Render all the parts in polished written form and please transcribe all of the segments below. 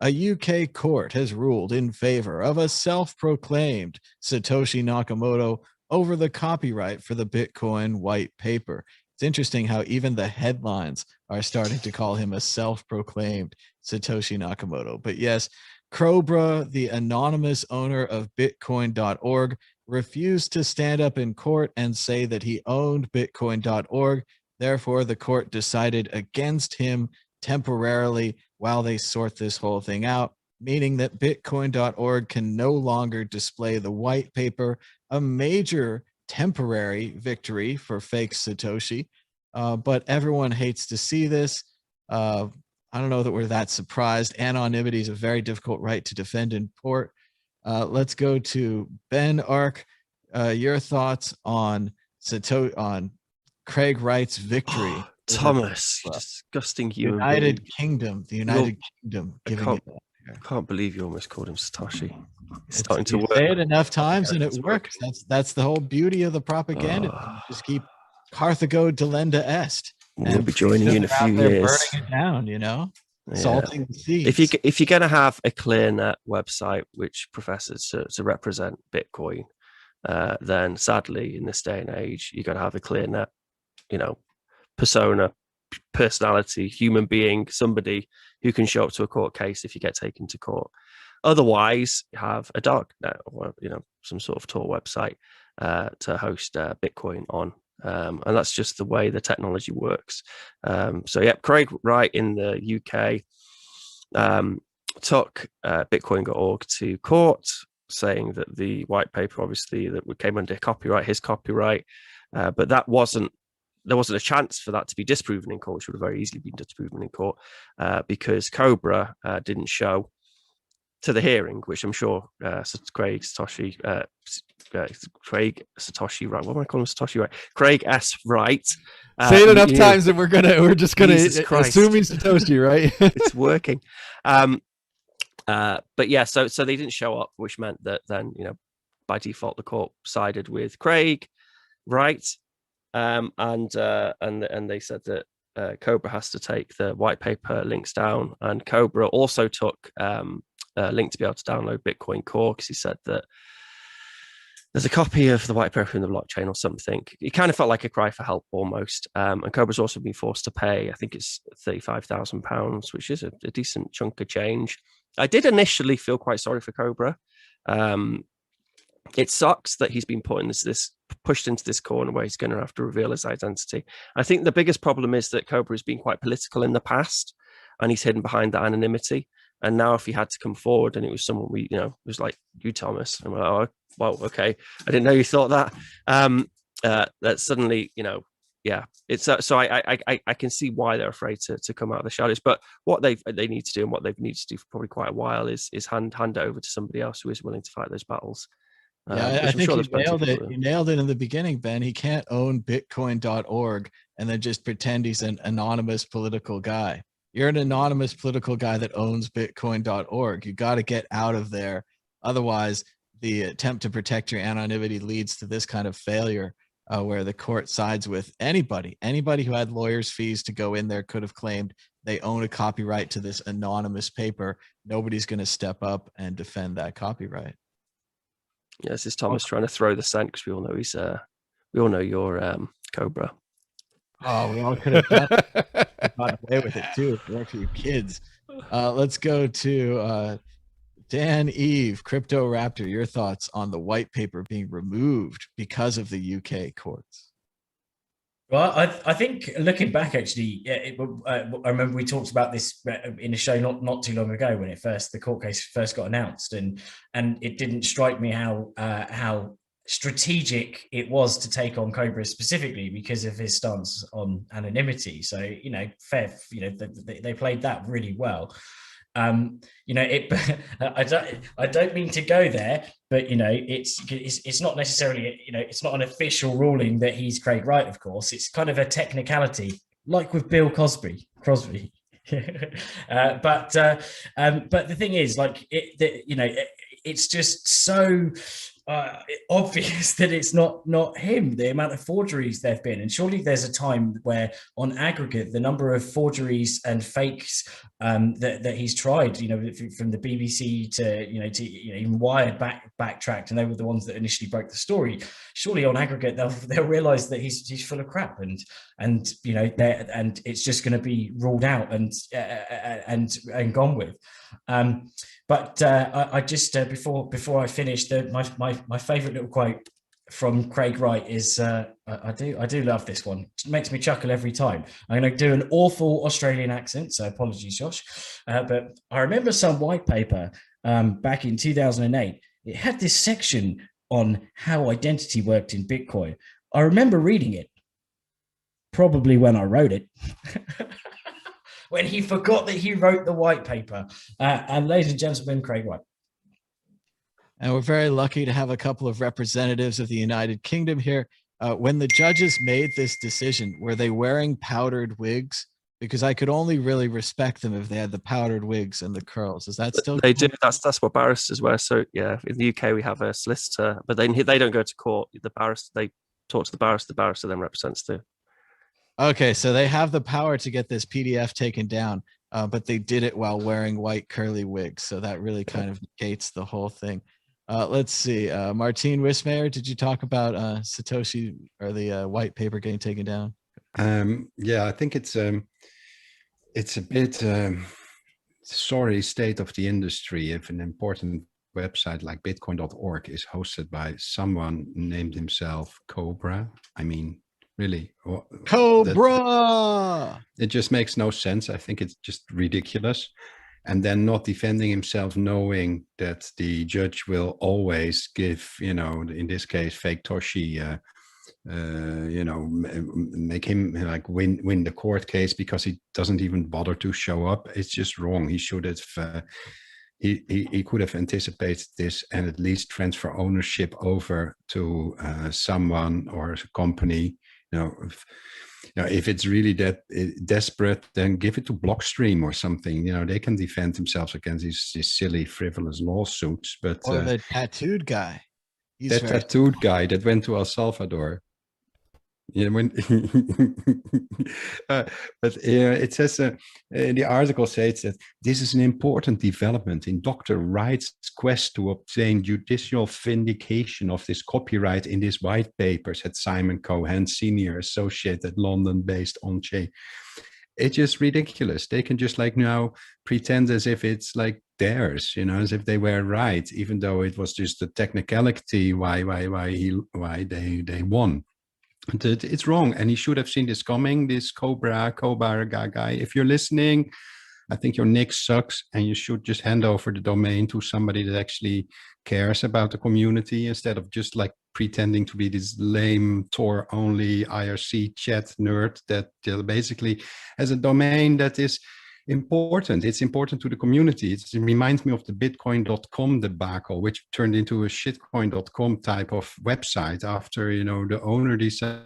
A UK court has ruled in favor of a self-proclaimed Satoshi Nakamoto over the copyright for the Bitcoin white paper. It's interesting how even the headlines are starting to call him a self-proclaimed Satoshi Nakamoto. But yes, Cobra, the anonymous owner of Bitcoin.org, refused to stand up in court and say that he owned Bitcoin.org. Therefore, the court decided against him temporarily while they sort this whole thing out, meaning that Bitcoin.org can no longer display the white paper, a major temporary victory for fake Satoshi. But everyone hates to see this. I don't know that we're that surprised. Anonymity is a very difficult right to defend in court. Let's go to Ben Ark. Your thoughts on Craig Wright's victory? Thomas, disgusting human United being. Kingdom, the United Kingdom. I can't believe you almost called him Satoshi. It's starting to work. Say it enough times and it works. That's the whole beauty of the propaganda. Just keep Carthago delenda est. We'll be joining you in a few years. Burning it down, you know, salting the seas. If you're going to have a ClearNet website which professes to represent Bitcoin, then sadly in this day and age you got to have a ClearNet, persona, personality, human being, somebody who can show up to a court case if you get taken to court. Otherwise, have a darknet or some sort of Tor website to host Bitcoin on. And that's just the way the technology works. Craig Wright in the UK took Bitcoin.org to court, saying that the white paper, obviously, that came under his copyright, but there wasn't a chance for that to be disproven in court, which would have very easily been disproven in court, because Cobra didn't show to the hearing, which I'm sure Craig Satoshi Wright. What am I calling him? Satoshi Wright? Craig S. Wright. Say it enough times that we're just gonna assuming Satoshi, right? It's working. But yeah, so they didn't show up, which meant that then by default the court sided with Craig Wright, and they said that Cobra has to take the white paper links down, and Cobra also took a link to be able to download Bitcoin Core, because he said that there's a copy of the white paper in the blockchain or something. It kind of felt like a cry for help almost. And Cobra's also been forced to pay, I think it's £35,000, which is a decent chunk of change. I did initially feel quite sorry for Cobra. It sucks that he's been put in pushed into this corner where he's going to have to reveal his identity. I think the biggest problem is that Cobra has been quite political in the past, and he's hidden behind that anonymity. And now if he had to come forward and it was someone it was like, you, Thomas, and we're like, oh, well, okay, I didn't know you thought that. That suddenly, it's so I can see why they're afraid to come out of the shadows. But what they need to do, and what they've needed to do for probably quite a while, is hand it over to somebody else who is willing to fight those battles. I think you nailed it. You nailed it in the beginning, Ben. He can't own Bitcoin.org and then just pretend he's an anonymous political guy. You're an anonymous political guy that owns Bitcoin.org. You got to get out of there. Otherwise, the attempt to protect your anonymity leads to this kind of failure, where the court sides with anybody. Anybody who had lawyers' fees to go in there could have claimed they own a copyright to this anonymous paper. Nobody's going to step up and defend that copyright. Yeah, this is Thomas trying to throw the scent, because we all know you're Cobra. Oh, we all could have gotten away with it too. For your kids. Let's go to Dan Eve, Crypto Raptor. Your thoughts on the white paper being removed because of the UK courts? Well, I think looking back, actually, I remember we talked about this in a show not too long ago when the court case first got announced, and it didn't strike me how strategic it was to take on Cobra specifically because of his stance on anonymity. So fair, they played that really well. I don't mean to go there, but it's not necessarily it's not an official ruling that he's Craig Wright. Of course, it's kind of a technicality, like with Bill Crosby. But the thing is, it's just so obvious that it's not him. The amount of forgeries there've been, and surely there's a time where, on aggregate, the number of forgeries and fakes that he's tried, from the BBC to even Wired backtracked, and they were the ones that initially broke the story. Surely, on aggregate, they'll realise that he's full of crap, and it's just going to be ruled out and gone with. But I just before I finish, my favourite little quote from Craig Wright is I do love this one. It makes me chuckle every time. I'm going to do an awful Australian accent, so apologies, Josh. But I remember some white paper back in 2008. It had this section on how identity worked in Bitcoin. I remember reading it, probably when I wrote it. When he forgot that he wrote the white paper. And ladies and gentlemen, Craig Wright. And we're very lucky to have a couple of representatives of the United Kingdom here. When the judges made this decision, were they wearing powdered wigs? Because I could only really respect them if they had the powdered wigs and the curls. Is that still? They do. That's what barristers wear. So yeah, in the UK we have a solicitor, but they don't go to court. The barrister, they talk to the barrister. The barrister then represents the. Okay, so they have the power to get this PDF taken down, but they did it while wearing white curly wigs. So that really kind of negates the whole thing. Let's see. Martine Wismayer, did you talk about Satoshi or the white paper getting taken down? Yeah, I think it's a bit sorry state of the industry if an important website like bitcoin.org is hosted by someone named himself Cobra. I mean, really, Cobra. It just makes no sense. I think it's just ridiculous. And then not defending himself, knowing that the judge will always give, in this case, fake Toshi, make him like win the court case because he doesn't even bother to show up. It's just wrong. He should have. He could have anticipated this and at least transfer ownership over to someone or a company. If it's really that desperate, then give it to Blockstream or something. They can defend themselves against these silly, frivolous lawsuits. But or the tattooed guy. Tattooed guy that went to El Salvador. But it says the article says that this is an important development in Dr. Wright's quest to obtain judicial vindication of this copyright in this white paper, said Simon Cohen, senior associate at London-based OnChain. It's just ridiculous. They can just now pretend as if it's like theirs, as if they were right, even though it was just a technicality why they won. It's wrong, and he should have seen this coming. This Cobra guy. If you're listening, I think your nick sucks, and you should just hand over the domain to somebody that actually cares about the community instead of just pretending to be this lame Tor-only IRC chat nerd that basically has a domain that is important. It's important to the community. It reminds me of the bitcoin.com debacle, which turned into a shitcoin.com type of website after the owner decided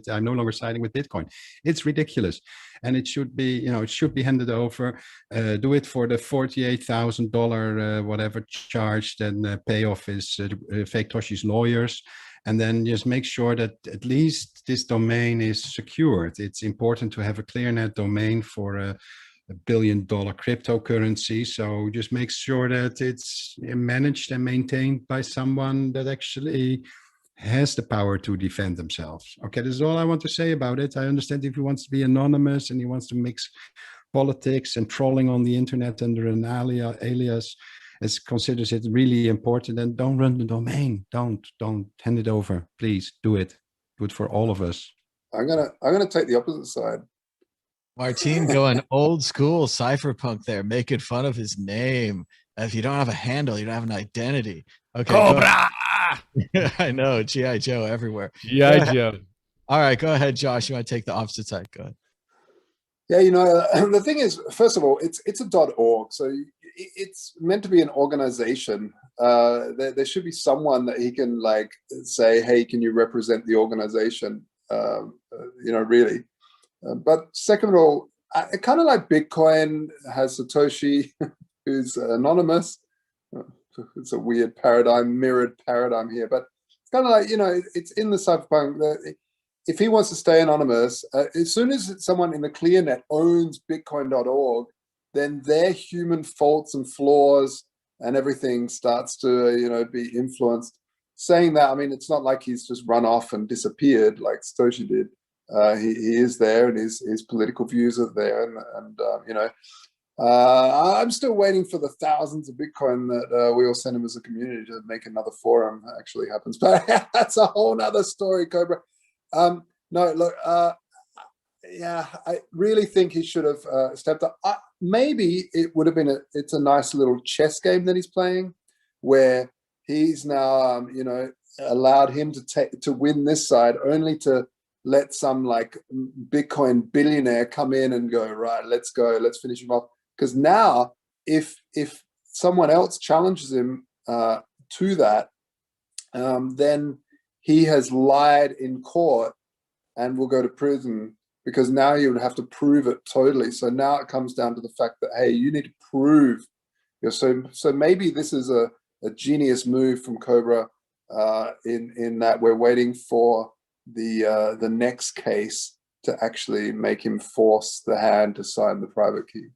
I'm no longer siding with Bitcoin. It's ridiculous, and it should be handed over. Do it for the $48,000 whatever charge. Then payoff is fake Toshi's lawyers. And then just make sure that at least this domain is secured. It's important to have a ClearNet domain for a $1 billion cryptocurrency. So just make sure that it's managed and maintained by someone that actually has the power to defend themselves. Okay, this is all I want to say about it. I understand if he wants to be anonymous and he wants to mix politics and trolling on the internet under an alias, as considers it really important, then don't run the domain. Don't hand it over. Please do it. Do it for all of us. I'm gonna take the opposite side. Martine going old school cypherpunk there, making fun of his name. If you don't have a handle, you don't have an identity. Okay. Cobra! I know, G.I. Joe everywhere. G.I. Joe. All right, go ahead, Josh. You want to take the opposite side? Go ahead. Yeah, the thing is, first of all, it's a .org, so it's meant to be an organization. There should be someone that he can say, hey, can you represent the organization? Really. But second of all, kind of like Bitcoin has Satoshi, who's anonymous. it's a weird mirrored paradigm here, but it's kind of like, you know, it's in the cypherpunk that if he wants to stay anonymous, as soon as someone in the ClearNet owns Bitcoin.org, then their human faults and flaws and everything starts to, you know, be influenced. Saying that, I mean, it's not like he's just run off and disappeared like Satoshi did. He is there, and his political views are there, and you know, I'm still waiting for the thousands of Bitcoin that we all send him as a community to make another forum actually happens. But that's a whole nother story, Cobra. No, look, yeah, I really think he should have stepped up. Maybe it would have been it's a nice little chess game that he's playing, where he's now, you know, allowed him to win this side, only to let some like Bitcoin billionaire come in and go, right, let's go, let's finish him off. Because now, if someone else challenges him to that, then he has lied in court and will go to prison, because now you would have to prove it totally. So now it comes down to the fact that, hey, you need to prove. So maybe this is a genius move from Cobra in that we're waiting for the next case to actually make him force the hand to sign the private key.